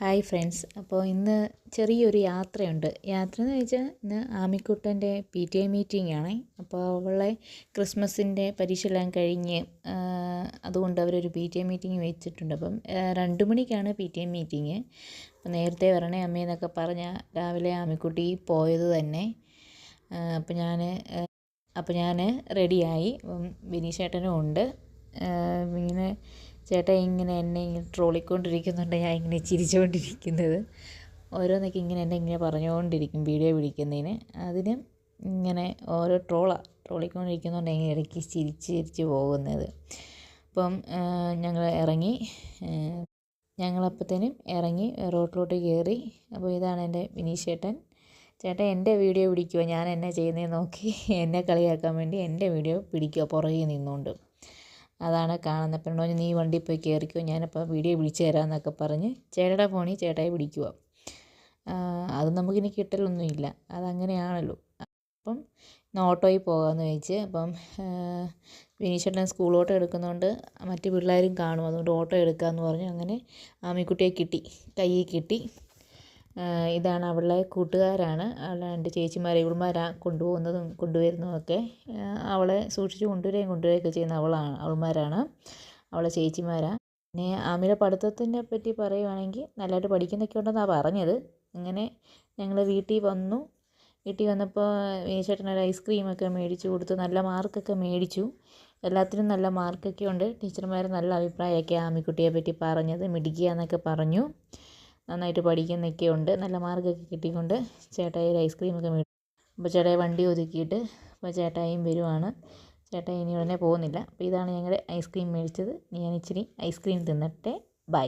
Hi friends. അപ്പോൾ ഇന്ന് ചെറിയൊരു യാത്രയുണ്ട്. യാത്ര എന്ന് വെച്ചാൽ ഇന്ന് ആമിക്കുട്ടൻ്റെ PTA മീറ്റിംഗ് ആണ്. അപ്പോൾ അവളെ ക്രിസ്മസിൻ്റെ പരീക്ഷയെല്ലാം കഴിഞ്ഞ് അതുകൊണ്ട് അവരൊരു PTA മീറ്റിംഗ് വെച്ചിട്ടുണ്ട്. അപ്പം 2 മണിക്കാണ് PTA മീറ്റിംഗ്. അപ്പം നേരത്തെ വരണേ അമ്മയെന്നൊക്കെ പറഞ്ഞാൽ രാവിലെ ആമിക്കുട്ടി പോയത് തന്നെ. അപ്പോൾ ഞാൻ റെഡിയായി. ബിനീഷേട്ടനും ഉണ്ട്. ഇങ്ങനെ ചേട്ടൻ ഇങ്ങനെ എന്നെ ഇങ്ങനെ ട്രോളിക്കൊണ്ടിരിക്കുന്നുണ്ട്. ഞാൻ ഇങ്ങനെ ചിരിച്ചുകൊണ്ടിരിക്കുന്നത് ഓരോന്നൊക്കെ എന്നെ ഇങ്ങനെ പറഞ്ഞുകൊണ്ടിരിക്കും വീഡിയോ പിടിക്കുന്നതിന്. അതിന് ഇങ്ങനെ ഓരോ ട്രോളിക്കൊണ്ടിരിക്കുന്നുണ്ട് ഇങ്ങനെ ഇടയ്ക്ക് ചിരിച്ച് പോകുന്നത്. അപ്പം ഞങ്ങളപ്പോഴത്തേനും ഇറങ്ങി റോട്ടിലോട്ട് കയറി. അപ്പോൾ ഇതാണ് എൻ്റെ ബിനീഷേട്ടൻ. ചേട്ടൻ എൻ്റെ വീഡിയോ പിടിക്കുമോ, ഞാൻ എന്നെ ചെയ്യുന്നതെന്ന് നോക്കി എന്നെ കളിയാക്കാൻ വേണ്ടി എൻ്റെ വീഡിയോ പിടിക്കുക പുറകെ നിന്നുകൊണ്ട്. അതാണ് കാണുന്നത്. പെണ്ണോ നീ വണ്ടി പോയി കയറിക്കോ, ഞാനപ്പോൾ വീഡിയോ പിടിച്ചു തരാമെന്നൊക്കെ പറഞ്ഞ് ചേട്ടയുടെ ഫോണിൽ ചേട്ടായി പിടിക്കുക. അത് നമുക്കിനി കിട്ടലൊന്നുമില്ല, അതങ്ങനെയാണല്ലോ. അപ്പം ഓട്ടോയിൽ പോകാമെന്ന് വെച്ച്. അപ്പം വിനീഷേട്ടൻ സ്കൂളോട്ടോ എടുക്കുന്നതുകൊണ്ട് മറ്റ് പിള്ളേരും കാണും, അതുകൊണ്ട് ഓട്ടോ എടുക്കാമെന്ന് പറഞ്ഞു. അങ്ങനെ ആമിക്കുട്ടിയെ കയ്യിൽ കിട്ടി. ഇതാണ് അവളുടെ കൂട്ടുകാരാണ്, അവളുടെ 2 ചേച്ചിമാർ. ഇവൾമാരാണ് കൊണ്ടുപോകുന്നതും കൊണ്ടുവരുന്നതുമൊക്കെ. അവളെ സൂക്ഷിച്ച് കൊണ്ടുവരികയൊക്കെ ചെയ്യുന്ന അവൾമാരാണ്, അവളെ ചേച്ചിമാരാണ്. പിന്നെ ആമിയുടെ പഠിത്തത്തിനെ പറ്റി പറയുവാണെങ്കിൽ നല്ലതായിട്ട് പഠിക്കുന്നൊക്കെ ഉണ്ടെന്നാണ് പറഞ്ഞത്. അങ്ങനെ ഞങ്ങൾ വീട്ടിൽ വന്നപ്പോൾ വിനീഷേട്ടനൊരു ഐസ്ക്രീമൊക്കെ മേടിച്ചു കൊടുത്തു. നല്ല മാർക്കൊക്കെ മേടിച്ചു, എല്ലാത്തിനും നല്ല മാർക്കൊക്കെ ഉണ്ട്. ടീച്ചർമാർ നല്ല അഭിപ്രായമൊക്കെ ആമിക്കുട്ടിയെ പറ്റി പറഞ്ഞത്. മിടുക്കിയാന്നൊക്കെ പറഞ്ഞു, നന്നായിട്ട് പഠിക്കുന്നൊക്കെ ഉണ്ട്. നല്ല മാർക്കൊക്കെ കിട്ടിക്കൊണ്ട് ചേട്ടായി ഒരു ഐസ്ക്രീമൊക്കെ മേടിച്ചു. അപ്പോൾ ചേട്ടായി വണ്ടി ഒതുക്കിയിട്ട് അപ്പോൾ ചേട്ടായിയും വരുവാണ്. ചേട്ടായി ഇനി ഉടനെ പോകുന്നില്ല. അപ്പോൾ ഇതാണ് ഞങ്ങളുടെ ഐസ്ക്രീം മേടിച്ചത്. ഞാൻ ഇച്ചിരി ഐസ്ക്രീം തിന്നട്ടെ. ബൈ.